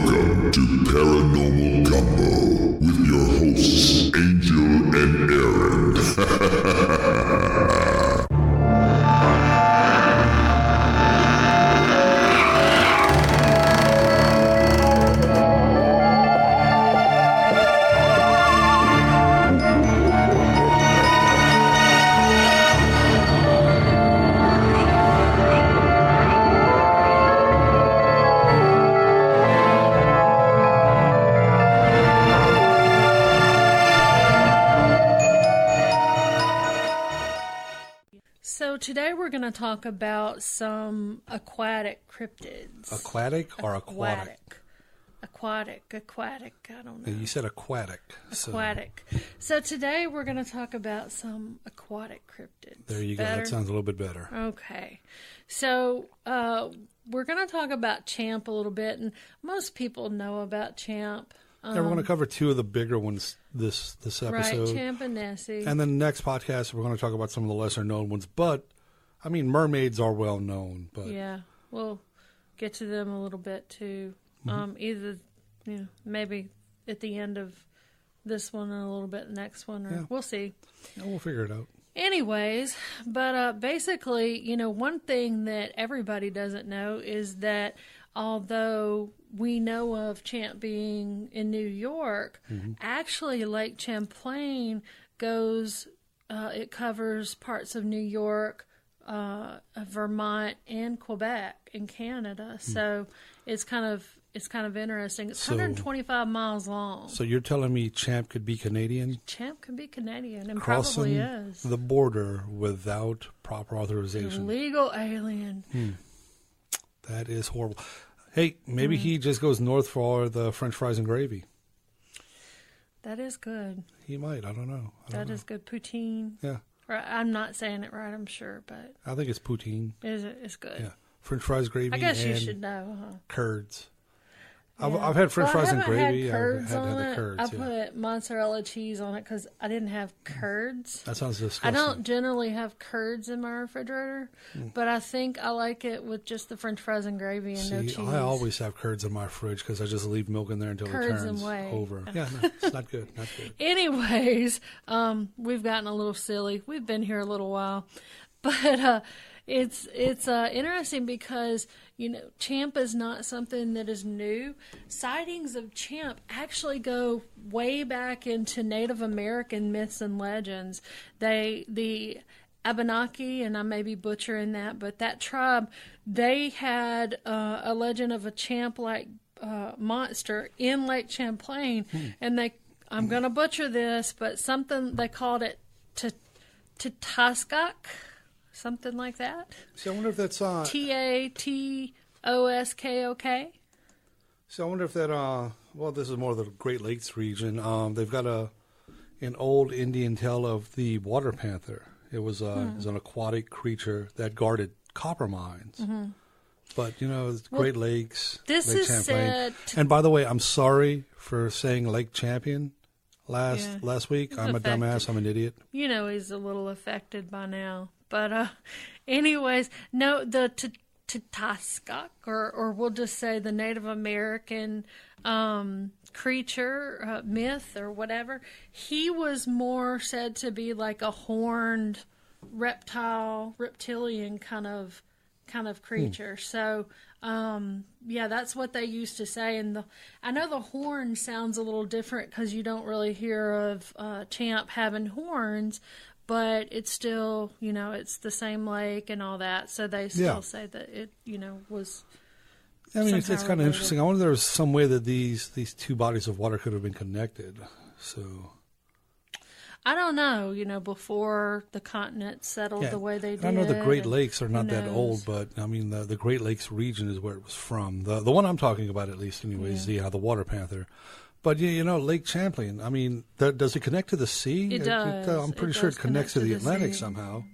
Welcome to Paranormal Gumbo with your hosts, Angel and Aaron. So today we're going to talk about some aquatic cryptids. Aquatic or aquatic? Aquatic. I don't know. You said aquatic. Aquatic. So today we're going to talk about some aquatic cryptids. There you go. That sounds a little bit better. Okay. So we're going to talk about Champ a little bit, and most people know about Champ. We're going to cover two of the bigger ones this episode. Right, Champ and Nessie. And then next podcast, we're going to talk about some of the lesser-known ones. But, I mean, mermaids are well-known. But yeah, we'll get to them a little bit, too. Mm-hmm. Either, maybe at the end of this one and a little bit the next one. Or we'll see. Yeah, we'll figure it out. Anyways, but basically, one thing that everybody doesn't know is that although we know of Champ being in New York, actually Lake Champlain it covers parts of New York, Vermont, and Quebec in Canada. So it's kind of interesting. It's 125 miles long. So you're telling me Champ could be Canadian? Champ could be Canadian, and Crossing probably is. The border without proper authorization. Illegal alien. That is horrible. Hey, maybe he just goes north for the French fries and gravy. That is good. He might. I don't know. That is good. Poutine. Yeah. I'm not saying it right, I'm sure, but I think it's poutine. Is it? It's good. Yeah. French fries, gravy, I guess and you should know, huh? curds. Yeah. I've had French fries and I haven't gravy. had curds I've on had it. the curds. I put mozzarella cheese on it because I didn't have curds. That sounds disgusting. I don't generally have curds in my refrigerator, but I think I like it with just the French fries and gravy and no cheese. I always have curds in my fridge because I just leave milk in there until Curds it turns and whey. over. Yeah, no, it's not good. Not good. Anyways, we've gotten a little silly. We've been here a little while, but it's interesting because Champ is not something that is new. Sightings of Champ actually go way back into Native American myths and legends. The Abenaki, and I may be butchering that, but that tribe, they had a legend of a champ-like monster in Lake Champlain, and I'm going to butcher this, but something, they called it Tataskok, something like that. See, I wonder if that's Tatoskok. So I wonder if that this is more of the Great Lakes region. They've got an old Indian tale of the water panther. It was an aquatic creature that guarded copper mines. But Great Lakes. This Lake is Champlain. said. And by the way, I'm sorry for saying Lake Champion last week. He's I'm affected. a dumbass. I'm an idiot. He's a little affected by now. But anyways, no, the Tataskok, or we'll just say the Native American creature, myth, or whatever, he was more said to be like a horned reptilian kind of creature. So, that's what they used to say. And I know the horn sounds a little different because you don't really hear of Champ having horns, but it's still, it's the same lake and all that. So they still say that it, was. I mean, it's kind of related. interesting. I wonder if there was some way that these two bodies of water could have been connected. So I don't know, before the continent settled the way they did. I know the Great Lakes are not that knows? old, but I mean, the Great Lakes region is where it was from. The one I'm talking about, at least, anyways, the water panther. But, Lake Champlain, I mean, does it connect to the sea? It does. I'm pretty sure it connects to the Atlantic somehow.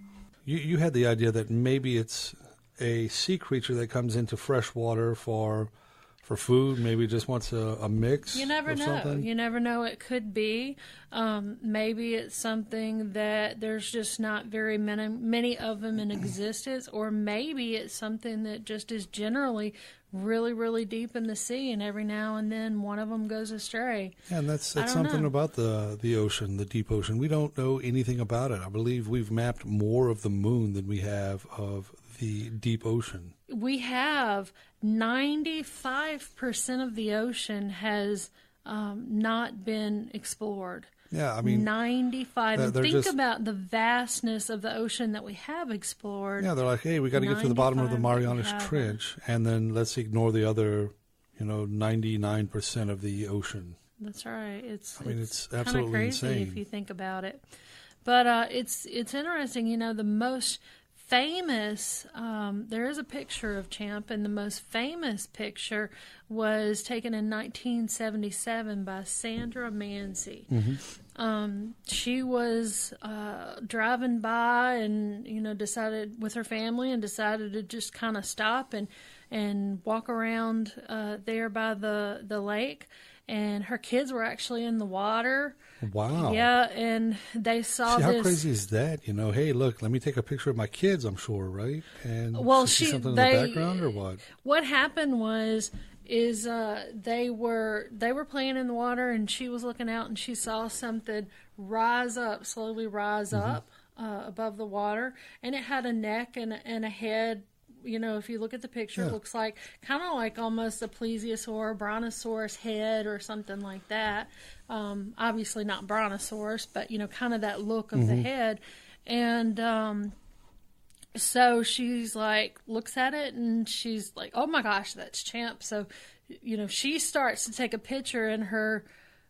You had the idea that maybe it's a sea creature that comes into fresh water for food, maybe just wants a mix. You never know. Something. You never know. It could be. Maybe it's something that there's just not very many of them in existence, or maybe it's something that just is generally really, really deep in the sea, and every now and then one of them goes astray. Yeah, and that's something about the ocean, the deep ocean. We don't know anything about it. I believe we've mapped more of the moon than we have of the deep ocean. We have 95% of the ocean has not been explored. Yeah, I mean 95. And think about the vastness of the ocean that we have explored. Yeah, they're like, hey, we got to get to the bottom of the Marianas Trench, and then let's ignore the other, 99% of the ocean. That's right. It's absolutely crazy insane if you think about it. But it's interesting. The most famous, there is a picture of Champ, and the most famous picture was taken in 1977 by Sandra Mansi. Mm-hmm. She was driving by and, decided with her family and decided to just kind of stop and walk around there by the lake. And her kids were actually in the water. Wow. Yeah, and they saw this. How crazy is that? Hey, look, let me take a picture of my kids, I'm sure, right? And see something in the background or what? What happened is they were playing in the water, and she was looking out, and she saw something slowly rise up above the water, and it had a neck and a head. If you look at the picture, It looks like kind of like almost a plesiosaur, brontosaurus head or something like that. Obviously not brontosaurus, but, kind of that look of the head. And so she's like, looks at it and she's like, oh my gosh, that's Champ. So, she starts to take a picture, and her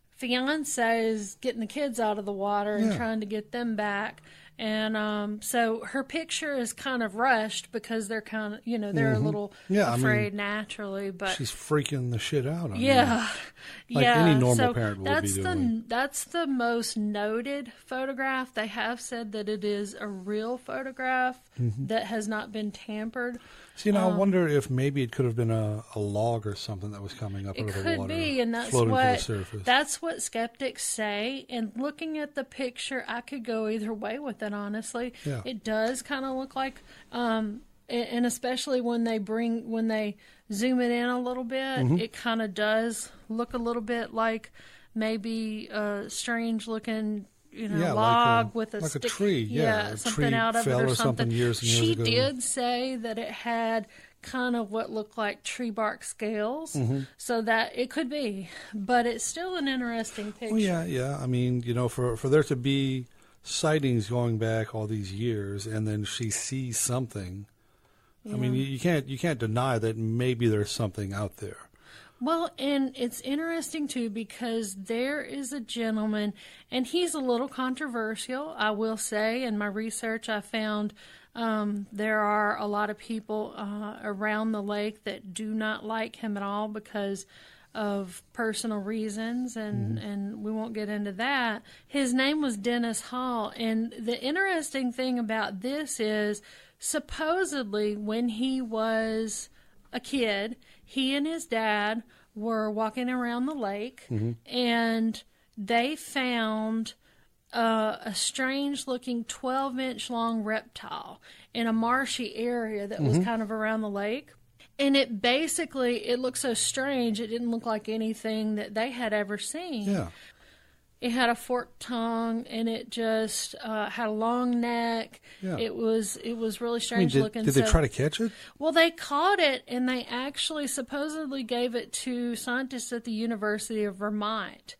fiance is getting the kids out of the water and trying to get them back. And so her picture is kind of rushed because they're kind of, they're a little afraid naturally. But she's freaking the shit out. Like any normal parent would be doing. That's the most noted photograph. They have said that it is a real photograph that has not been tampered. See, now I wonder if maybe it could have been a log or something that was coming up out of the water. It could be, and that's what skeptics say. And looking at the picture, I could go either way with it, honestly. Yeah. It does kind of look like, and especially when they zoom it in a little bit, it kind of does look a little bit like maybe a strange looking log with a stick, a tree, something tree out of it or something. Years and years ago. She did say that it had kind of what looked like tree bark scales, so that it could be, but it's still an interesting picture. Well, yeah. I mean, for there to be sightings going back all these years, and then she sees something. Yeah. I mean, you can't deny that maybe there's something out there. Well, and it's interesting, too, because there is a gentleman, and he's a little controversial, I will say. In my research, I found there are a lot of people around the lake that do not like him at all because of personal reasons, and we won't get into that. His name was Dennis Hall, and the interesting thing about this is supposedly when he was a kid, he and his dad were walking around the lake, and they found a strange-looking 12-inch long reptile in a marshy area that was kind of around the lake. And it looked so strange, it didn't look like anything that they had ever seen. Yeah. It had a forked tongue, and it just had a long neck. Yeah. It was really strange looking. Did they try to catch it? Well, they caught it, and they actually supposedly gave it to scientists at the University of Vermont.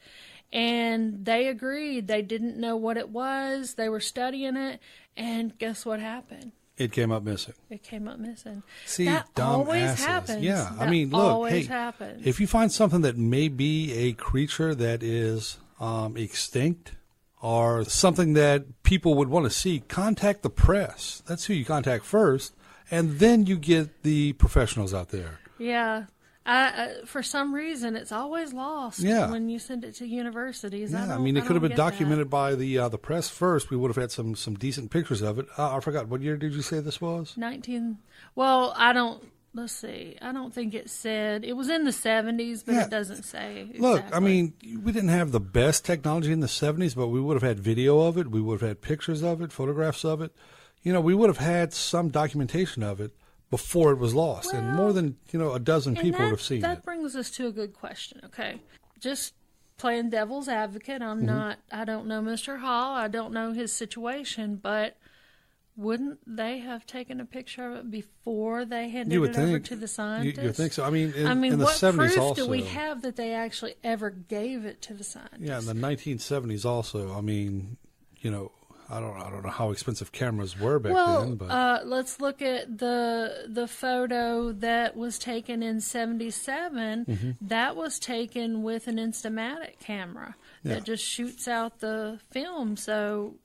And they agreed. They didn't know what it was. They were studying it, and guess what happened? It came up missing. See, that dumb always asses. happens. Yeah, I mean, look, happens. If you find something that may be a creature that is extinct or something that people would want to see, contact the press. That's who you contact first, and then you get the professionals out there. Yeah. For some reason, it's always lost when you send it to universities. Yeah, I mean, it could have been documented by the press first. We would have had some decent pictures of it. I forgot, what year did you say this was? Well, let's see. I don't think it said. It was in the 70s, but it doesn't say exactly. Look, I mean, we didn't have the best technology in the 70s, but we would have had video of it. We would have had pictures of it, photographs of it. We would have had some documentation of it. before it was lost, and more than a dozen people would have seen that it. brings us to a good question. Okay, just playing devil's advocate. I don't know Mr. Hall. I don't know his situation, but wouldn't they have taken a picture of it before they handed it over to the scientists? You think so? I mean, in the what 70s proof also. do we have that they actually ever gave it to the scientists? Yeah, in the 1970s also. I mean, I don't know how expensive cameras were back then. But let's look at the photo that was taken in '77. That was taken with an Instamatic camera that just shoots out the film. So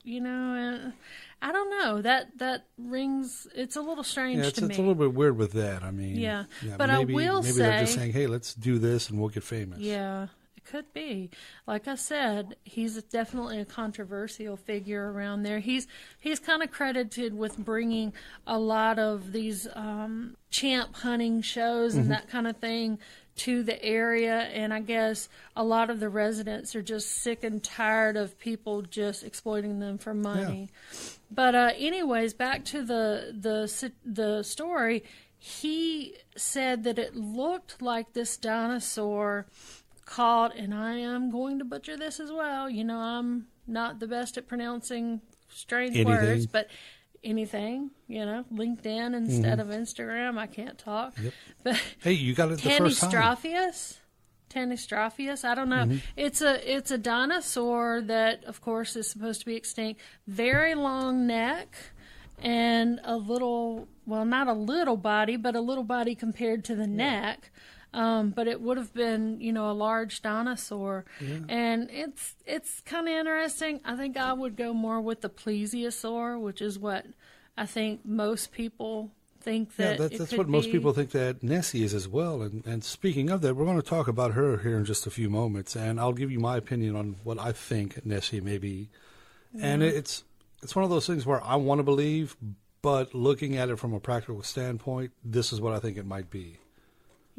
I don't know. That rings. It's a little strange to me. It's a little bit weird with that. I mean, but maybe, I will maybe say they're just saying, "Hey, let's do this and we'll get famous." Yeah. Could be. Like I said, he's definitely a controversial figure around there. He's kind of credited with bringing a lot of these champ hunting shows and that kind of thing to the area, and I guess a lot of the residents are just sick and tired of people just exploiting them for money. Yeah. But anyways, back to the story. He said that it looked like this dinosaur called, and I am going to butcher this as well. I'm not the best at pronouncing strange words, but anything, LinkedIn instead of Instagram. I can't talk. Yep. But hey, you got it the first time. Tanystropheus. I don't know. It's a dinosaur that, of course, is supposed to be extinct. Very long neck and a little, well, not a little body, but a little body compared to the neck. But it would have been, a large dinosaur. Yeah. And it's kind of interesting. I think I would go more with the plesiosaur, which is what I think most people think that that's what most people think that Nessie is as well. And speaking of that, we're going to talk about her here in just a few moments. And I'll give you my opinion on what I think Nessie may be. Yeah. And it's one of those things where I want to believe, but looking at it from a practical standpoint, this is what I think it might be.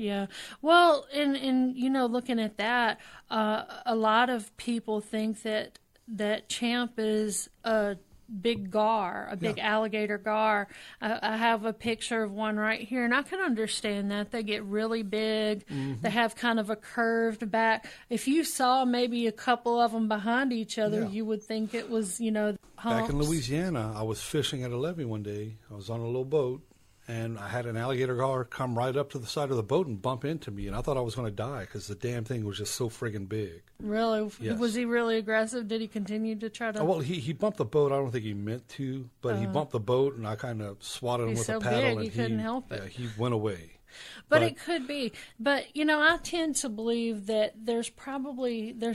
Yeah. Well, and looking at that, a lot of people think that Champ is a big gar, a big alligator gar. I have a picture of one right here, and I can understand that. They get really big. They have kind of a curved back. If you saw maybe a couple of them behind each other, you would think it was, humps. Back in Louisiana, I was fishing at a levee one day. I was on a little boat. And I had an alligator gar come right up to the side of the boat and bump into me. And I thought I was going to die because the damn thing was just so friggin' big. Really? Yes. Was he really aggressive? Did he continue to try to... Well, he bumped the boat. I don't think he meant to, but he bumped the boat, and I kind of swatted him with a paddle. Big, he couldn't help it. Yeah, he went away. But it could be. But, I tend to believe that there's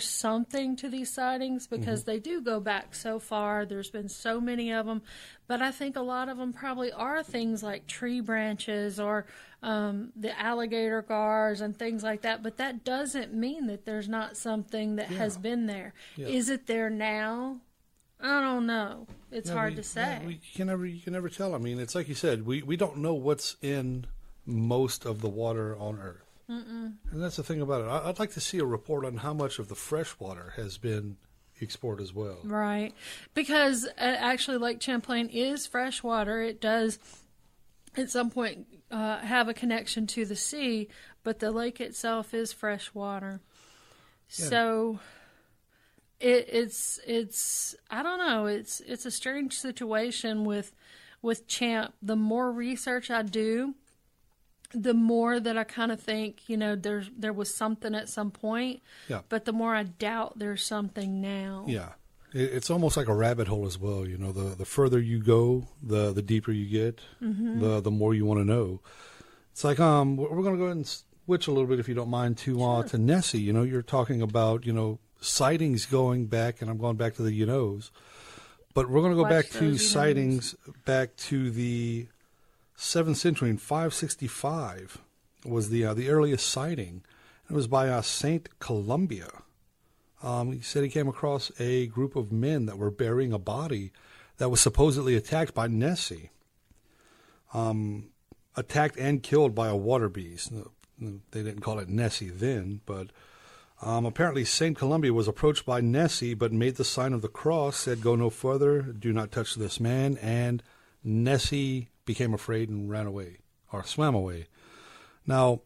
something to these sightings because they do go back so far. There's been so many of them. But I think a lot of them probably are things like tree branches or the alligator gars and things like that. But that doesn't mean that there's not something that has been there. Yeah. Is it there now? I don't know. It's hard to say. Yeah, you can never tell. I mean, it's like you said, we don't know what's in most of the water on Earth. And that's the thing about it. I'd like to see a report on how much of the fresh water has been explored as well. Right. Because actually Lake Champlain is fresh water. It does at some point have a connection to the sea, but the lake itself is fresh water. Yeah. So it's I don't know. It's a strange situation with Champ. The more research I do, the more that I kind of think, there was something at some point. Yeah. But the more I doubt there's something now. Yeah. It's almost like a rabbit hole as well. The further you go, the deeper you get, the more you want to know. It's like we're going to go ahead and switch a little bit, if you don't mind, to Nessie. You're talking about sightings going back, and I'm going back to the but we're going to go back to sightings back to the 7th century. In 565 was the earliest sighting. It was by Saint Columba. He said he came across a group of men that were burying a body that was supposedly attacked by Nessie. Attacked and killed by a water beast. They didn't call it Nessie then, but apparently St. Columba was approached by Nessie, but made the sign of the cross, said, "Go no further, do not touch this man," and Nessie became afraid and ran away or swam away. Now,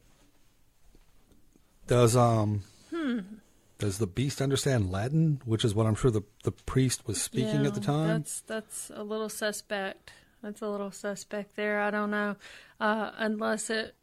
does the beast understand Latin, which is what I'm sure the priest was speaking at the time? That's a little suspect. That's a little suspect there. I don't know, unless it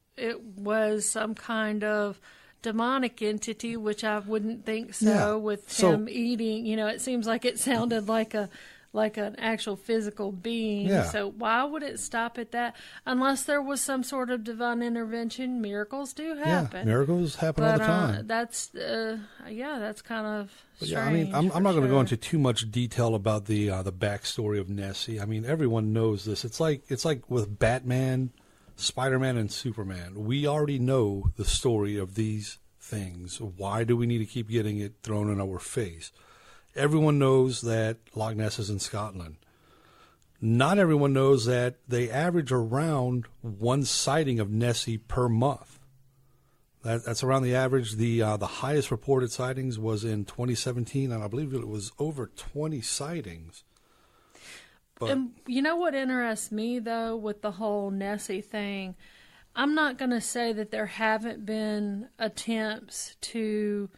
was some kind of demonic entity, which I wouldn't think so. Yeah. With him eating, it seems like it sounded like an actual physical being. Yeah. So why would it stop at that? Unless there was some sort of divine intervention. Miracles do happen. Yeah, miracles happen all the time. That's kind of strange. Yeah, I mean, I'm not going to go into too much detail about the backstory of Nessie. I mean, everyone knows this. It's like with Batman, Spider-Man, and Superman. We already know the story of these things. Why do we need to keep getting it thrown in our face? Everyone knows that Loch Ness is in Scotland. Not everyone knows that they average around one sighting of Nessie per month. That's around the average. The highest reported sightings was in 2017, and I believe it was over 20 sightings. But, and you know what interests me, though, with the whole Nessie thing? I'm not going to say that there haven't been attempts to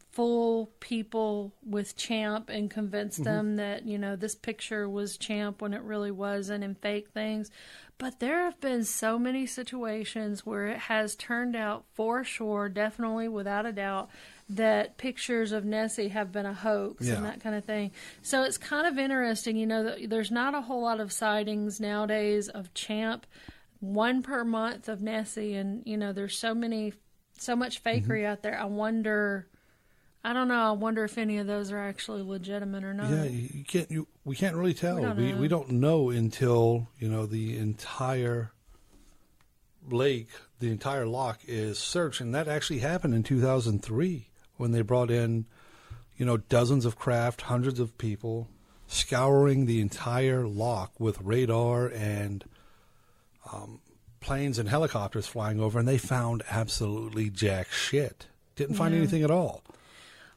fool people with Champ and convince them that, this picture was Champ when it really wasn't, and fake things. But there have been so many situations where it has turned out for sure, definitely without a doubt, that pictures of Nessie have been a hoax and that kind of thing. So it's kind of interesting, that there's not a whole lot of sightings nowadays of Champ, one per month of Nessie, and, there's so much fakery out there. I wonder if any of those are actually legitimate or not. Yeah, we can't really tell. We don't know until, the entire lake, the entire loch is searched. And that actually happened in 2003 when they brought in, dozens of craft, hundreds of people, scouring the entire loch with radar and planes and helicopters flying over, and they found absolutely jack shit. Didn't find anything at all.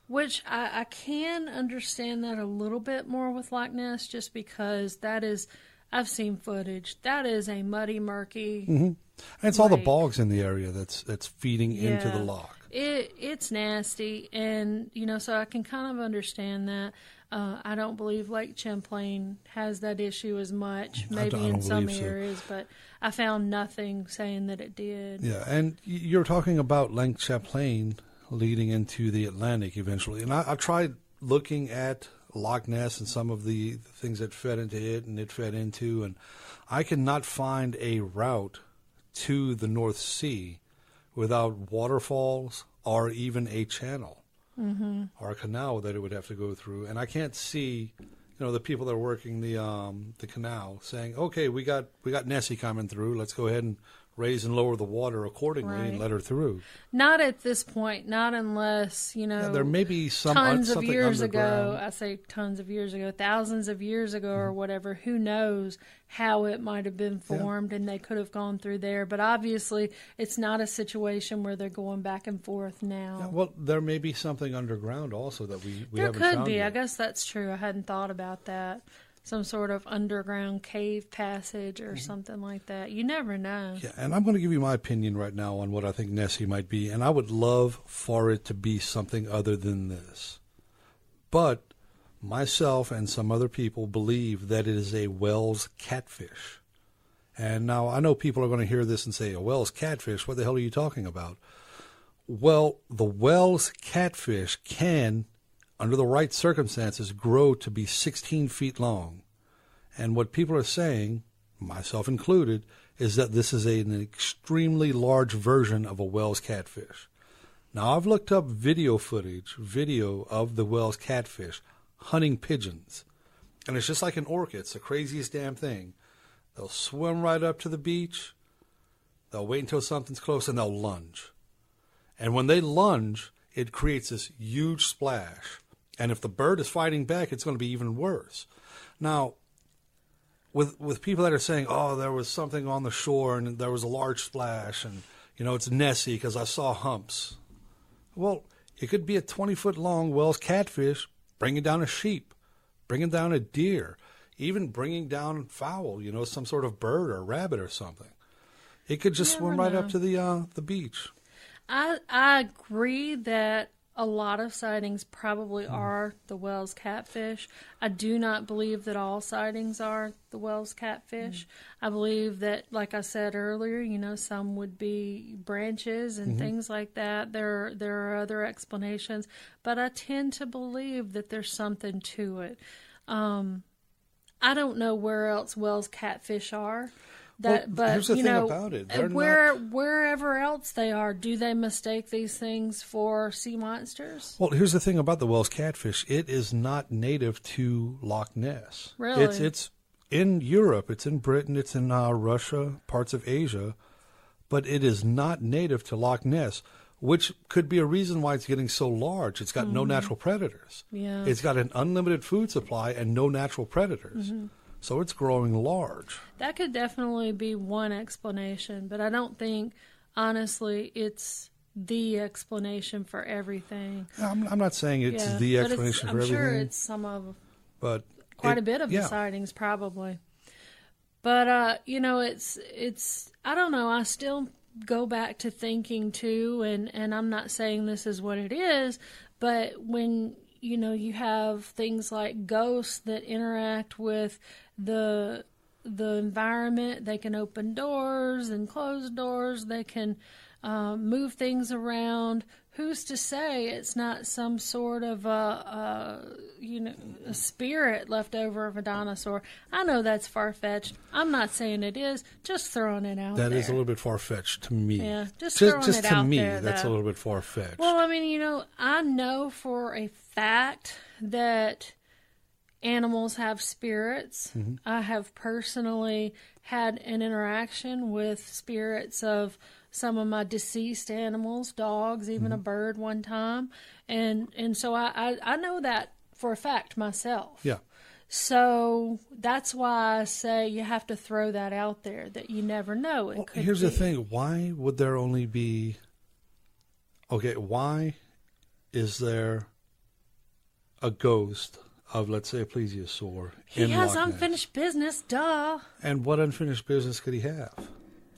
Which I can understand that a little bit more with Loch Ness, just because I've seen footage. That is a muddy, murky. And it's all the bogs in the area that's feeding into the loch. It's nasty, and so I can kind of understand that. I don't believe Lake Champlain has that issue as much, maybe in some areas, but I found nothing saying that it did. Yeah, and you're talking about Lake Champlain leading into the Atlantic eventually. And I tried looking at Loch Ness and some of the things that fed into it and it fed into, and I cannot find a route to the North Sea without waterfalls or even a channel. Or a canal that it would have to go through, and I can't see, the people that are working the canal saying, "Okay, we got Nessie coming through. Let's go ahead and raise and lower the water accordingly and let her through." Not at this point. Not unless there may be tons of years underground. ago. I say tons of years ago, thousands of years ago, or whatever. Who knows how it might have been formed, and they could have gone through there. But obviously, it's not a situation where they're going back and forth now. Yeah, well, there may be something underground also that we there haven't could found be. yet. I guess that's true. I hadn't thought about that. Some sort of underground cave passage or something like that. You never know. Yeah, and I'm going to give you my opinion right now on what I think Nessie might be, and I would love for it to be something other than this. But myself and some other people believe that it is a Wells catfish. And now I know people are going to hear this and say, a Wells catfish, what the hell are you talking about? Well, the Wells catfish can, under the right circumstances, grow to be 16 feet long. And what people are saying, myself included, is that this is an extremely large version of a Wells catfish. Now, I've looked up video of the Wells catfish hunting pigeons. And it's just like an orchid. It's the craziest damn thing. They'll swim right up to the beach. They'll wait until something's close, and they'll lunge. And when they lunge, it creates this huge splash. And if the bird is fighting back, it's going to be even worse. Now, with people that are saying, oh, there was something on the shore and there was a large splash and, it's Nessie because I saw humps. Well, it could be a 20-foot-long Wells catfish bringing down a sheep, bringing down a deer, even bringing down fowl, some sort of bird or rabbit or something. It could just swim right up to the beach. I agree that a lot of sightings probably are the Wells catfish. I do not believe that all sightings are the Wells catfish. I believe that, like I said earlier, some would be branches and things like that. There are other explanations, but I tend to believe that there's something to it. I don't know where else Wells catfish are. But here's the thing about it. Wherever else they are, do they mistake these things for sea monsters? Well, here's the thing about the Wells catfish. It is not native to Loch Ness. Really? It's in Europe. It's in Britain. It's in Russia, parts of Asia. But it is not native to Loch Ness, which could be a reason why it's getting so large. It's got no natural predators. Yeah. It's got an unlimited food supply and no natural predators. So it's growing large. That could definitely be one explanation, but I don't think, honestly, it's the explanation for everything. I'm not saying it's the explanation for everything. I'm sure it's some of, but quite a bit of the sightings, probably. But it's I don't know. I still go back to thinking too, and I'm not saying this is what it is, but when you have things like ghosts that interact with the environment. They can open doors and close doors. They can move things around. Who's to say it's not some sort of a spirit left over of a dinosaur? I know that's far-fetched. I'm not saying it is. Just throwing it out there. That is a little bit far-fetched to me. Yeah, just throwing it out to me, there, that's though. a little bit far-fetched. Well, I mean, I know for a fact that animals have spirits. I have personally had an interaction with spirits of some of my deceased animals, dogs, even a bird one time. And so I know that for a fact myself. Yeah. So that's why I say you have to throw that out there, that you never know. Here's the thing. Why would there only be... Okay, why is there a ghost of, let's say, a plesiosaur in He has Loch Ness? unfinished business, duh. And what unfinished business could he have?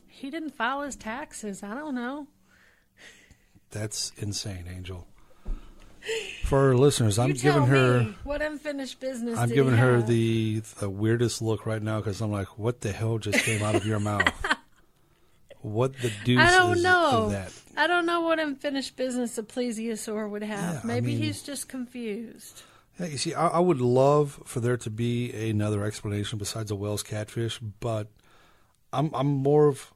He didn't file his taxes. I don't know. That's insane, Angel. For our listeners, I'm You tell giving her... me, what unfinished business I'm did giving he her have? the weirdest look right now because I'm like, what the hell just came out of your mouth? What the deuce I don't is know. that? I don't know what unfinished business a plesiosaur would have. Yeah, Maybe he's just confused. Yeah, you see, I would love for there to be another explanation besides a Wells catfish, but I'm more of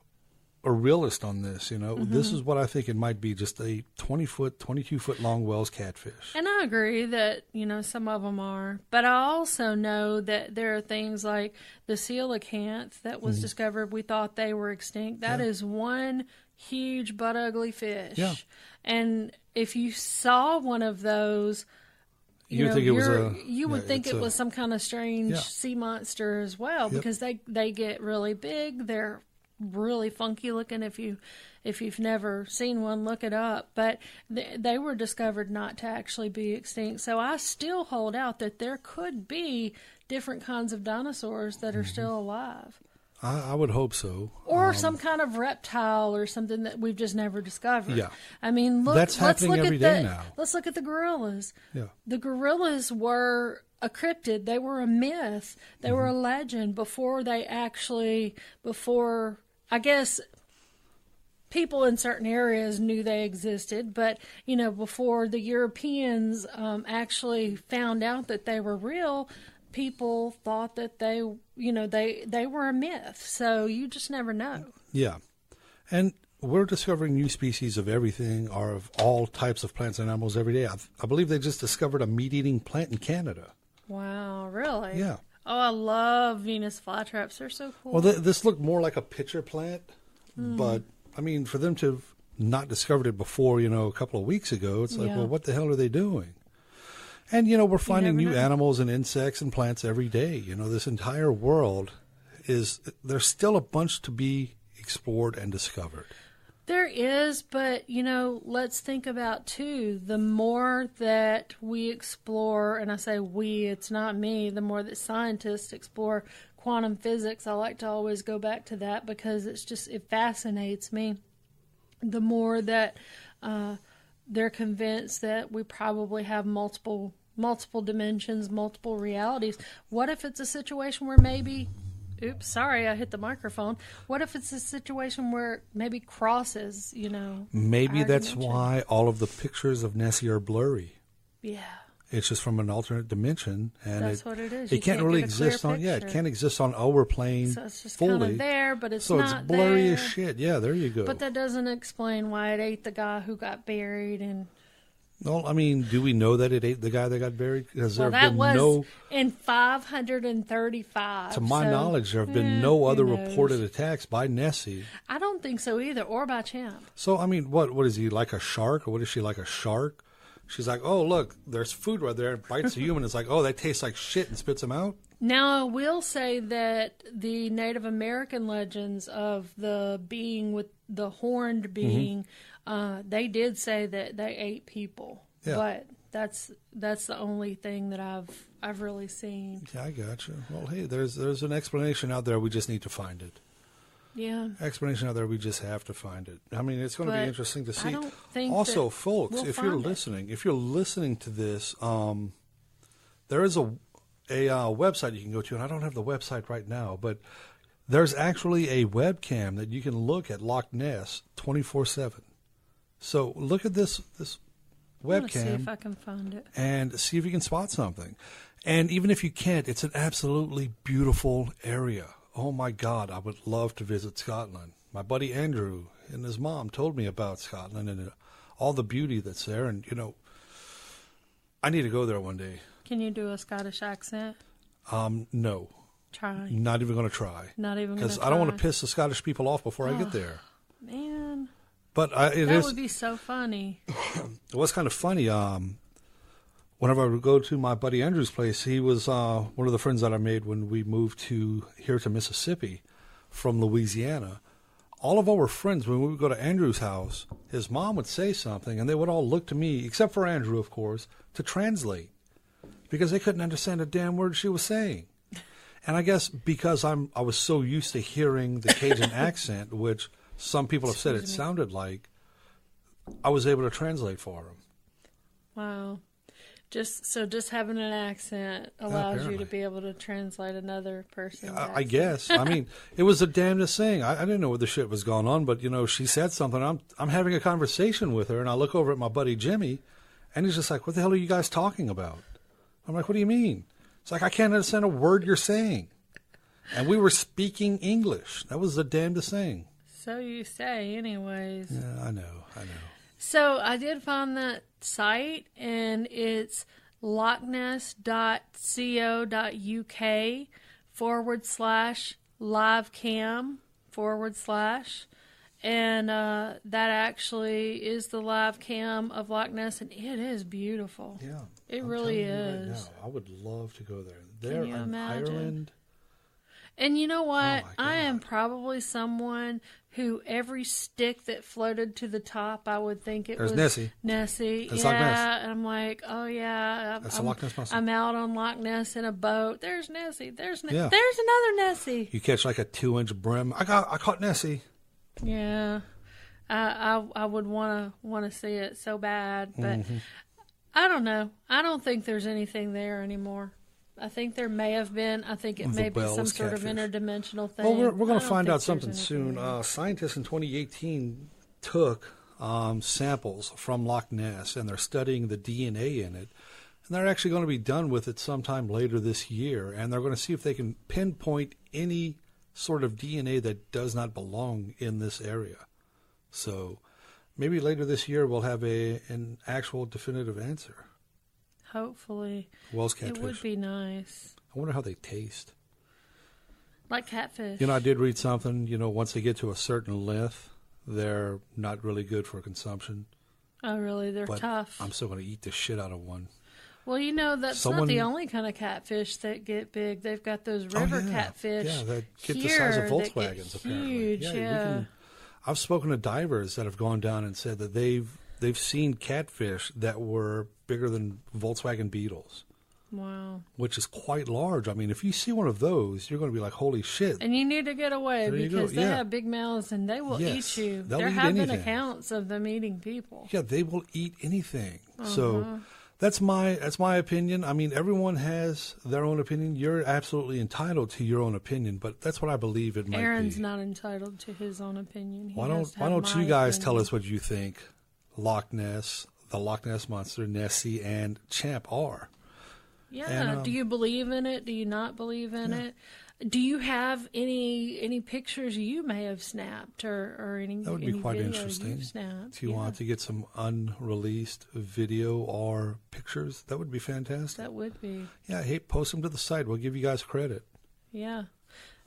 a realist on this. This is what I think it might be: just a 20-foot, 22-foot long Wells catfish. And I agree that, some of them are. But I also know that there are things like the coelacanth that was discovered. We thought they were extinct. That is one huge butt ugly fish. Yeah. And if you saw one of those, you would think it was some kind of strange sea monster as well, because they get really big. They're really funky looking. If you've never seen one, look it up. But they were discovered not to actually be extinct. So I still hold out that there could be different kinds of dinosaurs that are still alive. I would hope so. Or some kind of reptile or something that we've just never discovered. Yeah. I mean, That's happening every day now. Let's look at the gorillas. Yeah. The gorillas were a cryptid. They were a myth. They were a legend before I guess people in certain areas knew they existed, but, before the Europeans actually found out that they were real, people thought that they were a myth. So you just never know. Yeah. And we're discovering new species of everything, or of all types of plants and animals every day. I believe they just discovered a meat-eating plant in Canada. Wow, really? Yeah. Oh, I love Venus flytraps. They're so cool. Well, this looked more like a pitcher plant, but, I mean, for them to have not discovered it before, a couple of weeks ago, it's like, well, what the hell are they doing? And, we're finding new animals and insects and plants every day. This entire world there's still a bunch to be explored and discovered. There is, but, let's think about, too, the more that we explore, and I say we, it's not me, the more that scientists explore quantum physics, I like to always go back to that because it fascinates me. The more that they're convinced that we probably have multiple dimensions, multiple realities. What if it's a situation where maybe, oops, sorry, I hit the microphone. What if it's a situation where maybe crosses, Maybe that's dimension? why all of the pictures of Nessie are blurry. Yeah. It's just from an alternate dimension, and That's what it is. It You can't can't really get a clear exist on. Yeah, it picture. can't exist on our plane So it's just fully. kind of there, but it's so not it's blurry there. as shit. Yeah, there you go. But that doesn't explain why it ate the guy who got buried. And well, I mean, do we know that it ate the guy that got buried? Because well, there have that been was no, in 535. to my so, knowledge, there have been who no other knows? reported attacks by Nessie. I don't think so either, or by Champ. So, I mean, what is he, like a shark? Or what is she, like a shark? She's like, oh, look, there's food right there. And bites a human. It's like, oh, that tastes like shit, and spits him out? Now, I will say that the Native American legends of the being with the horned being, they did say that they ate people. Yeah. But that's the only thing that I've really seen. Yeah, I got you. Well, hey, there's an explanation out there. We just need to find it. Yeah. Explanation out there. We just have to find it. I mean, it's going to be But interesting to I see. don't think Also, that folks, we'll if you're find it. listening to this, there is a website you can go to, and I don't have the website right now, but there's actually a webcam that you can look at Loch Ness 24/7. So look at this I'm gonna see webcam if I can find it. and see if you can spot something. And even if you can't, it's an absolutely beautiful area. Oh my God, I would love to visit Scotland. My buddy Andrew and his mom told me about Scotland and all the beauty that's there. And, I need to go there one day. Can you do a Scottish accent? No, Try. not even going to try. Not even Because gonna I don't want try. to piss the Scottish people off before I get there. Man, But it that is. would be so funny. It was kind of funny. Whenever I would go to my buddy Andrew's place, he was one of the friends that I made when we moved here to Mississippi from Louisiana. All of our friends, when we would go to Andrew's house, his mom would say something, and they would all look to me, except for Andrew, of course, to translate, because they couldn't understand a damn word she was saying. And I guess because I was so used to hearing the Cajun accent, which some people have said it sounded like, I was able to translate for them. Wow. Just having an accent allows you to apparently. be able to translate another person's I accent. guess. I mean, it was the damnedest thing. I didn't know what the shit was going on, but she said something. I'm having a conversation with her, and I look over at my buddy Jimmy, and he's just like, "What the hell are you guys talking about?" I'm like, "What do you mean?" It's like, "I can't understand a word you're saying," and we were speaking English. That was the damnedest thing. So you say, anyways. Yeah, I know. So I did find that site, and it's lochness.co.uk/livecam/. And that actually is the live cam of Loch Ness, and it is beautiful. Yeah, It I'm really telling you right is. now, I would love to go there. There you in imagine? Ireland. And you know what? Oh, my I am God. probably someone who every stick that floated to the top, I would think it There's was Nessie. Nessie. That's yeah, Loch Ness. and I'm like, oh yeah, That's the Loch Ness Monster. I'm out on Loch Ness in a boat. There's Nessie. There's Yeah. there's another Nessie. You catch like a 2-inch brim. I caught Nessie. Yeah, I would want to see it so bad, but I don't know. I don't think there's anything there anymore. I think there may have been. I think it The may be some Wells sort of catfish. interdimensional thing. Well, we're I going don't to find think out something there's soon. anything there. Scientists in 2018 took samples from Loch Ness, and they're studying the DNA in it. And they're actually going to be done with it sometime later this year. And they're going to see if they can pinpoint any sort of DNA that does not belong in this area. So maybe later this year we'll have an actual definitive answer. Hopefully. Wells catfish. It would be nice. I wonder how they taste. Like catfish. I did read something, once they get to a certain length, they're not really good for consumption. Oh, really? They're But tough. I'm still going to eat the shit out of one. Well, that's Someone- not the only kind of catfish that get big. They've got those river catfish. Yeah, that get the here size of that get Volkswagens, apparently. huge, yeah. I've spoken to divers that have gone down and said that they've seen catfish that were bigger than Volkswagen Beetles. Wow. which is quite large. I mean, if you see one of those, you're going to be like, holy shit. And you need to get away There you because go. they Yeah. have big mouths and they will Yes. eat you. They'll There eat have been anything. accounts of them eating people. Yeah, they will eat anything. So that's my opinion. I mean, everyone has their own opinion. You're absolutely entitled to your own opinion, but that's what I believe it might Aaron's be. not entitled to his own opinion. He Why has to don't have you my guys tell opinion. us what you think Loch Ness, the Loch Ness Monster, Nessie, and Champ are? Yeah. And, Do you believe in it? Do you not believe in it? Do you have any pictures you may have snapped or any? That would be any quite video interesting you've snapped? to Yeah, to get some unreleased video or pictures. That would be fantastic. that would be. Yeah, hey, post them to the site. We'll give you guys credit. Yeah.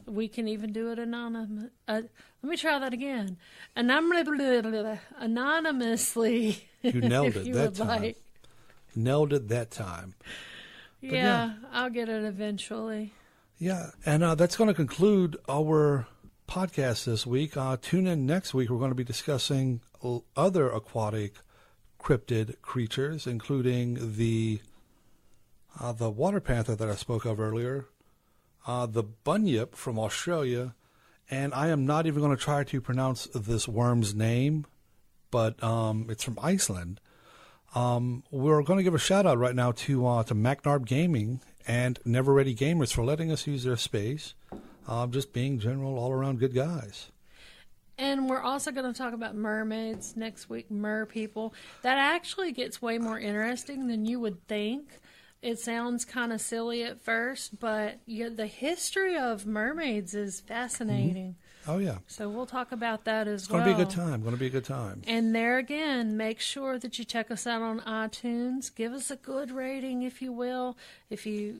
We can even do it anonymous. Let me try that again. Anonymously. You nailed if it you that would time. like. Nailed it that time. Yeah, I'll get it eventually. Yeah, and that's going to conclude our podcast this week. Tune in next week. We're going to be discussing other aquatic cryptid creatures, including the water panther that I spoke of earlier, the bunyip from Australia, and I am not even going to try to pronounce this worm's name, but it's from Iceland. We're going to give a shout out right now to MacNarb Gaming and Never Ready Gamers for letting us use their space. Just being general, all around good guys. And we're also going to talk about mermaids next week, mer people. That actually gets way more interesting than you would think. It sounds kind of silly at first, but the history of mermaids is fascinating. Oh, yeah. So we'll talk about that as It's well. going to be a good time. Going to be a good time. And there again, make sure that you check us out on iTunes. Give us a good rating, if you will. If you,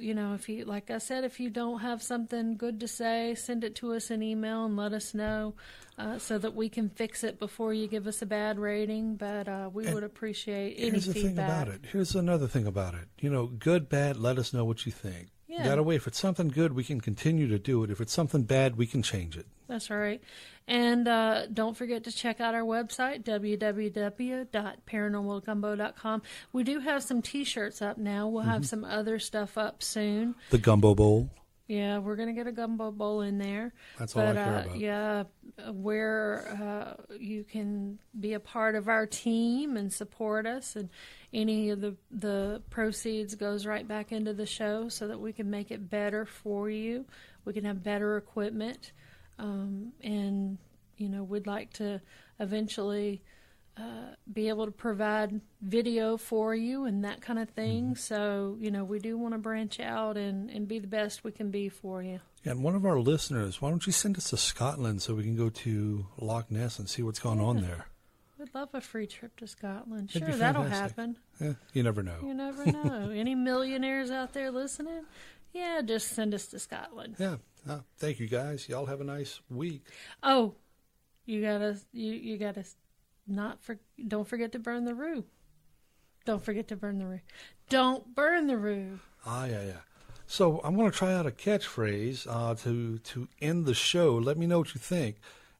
like I said, if you don't have something good to say, send it to us in email and let us know so that we can fix it before you give us a bad rating. But we would appreciate any Here's the feedback. thing about it. Here's another thing about it. Good, bad, let us know what you think. Yeah. That way, if it's something good, we can continue to do it. If it's something bad, we can change it. That's right. And don't forget to check out our website, www.paranormalgumbo.com. We do have some T-shirts up now. We'll have some other stuff up soon. The Gumbo Bowl. Yeah, we're going to get a gumbo bowl in there. That's all I care about. Yeah, where you can be a part of our team and support us. And any of the proceeds goes right back into the show so that we can make it better for you. We can have better equipment. And, we'd like to eventually be able to provide video for you and that kind of thing. So, we do want to branch out and be the best we can be for you. Yeah, and one of our listeners, why don't you send us to Scotland so we can go to Loch Ness and see what's going on there? We'd love a free trip to Scotland. It'd Sure, be that'll fantastic. happen. Yeah, you never know. You never know. Any millionaires out there listening? Yeah, just send us to Scotland. Yeah. Thank you, guys. Y'all have a nice week. Oh, you gotta don't forget to burn the roo. Don't forget to burn the roo. Don't burn the roo. Yeah. So I'm going to try out a catchphrase to end the show. Let me know what you think.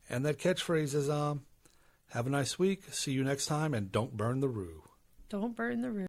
And that catchphrase is, have a nice week. See you next time, and don't burn the roo. Don't burn the roo.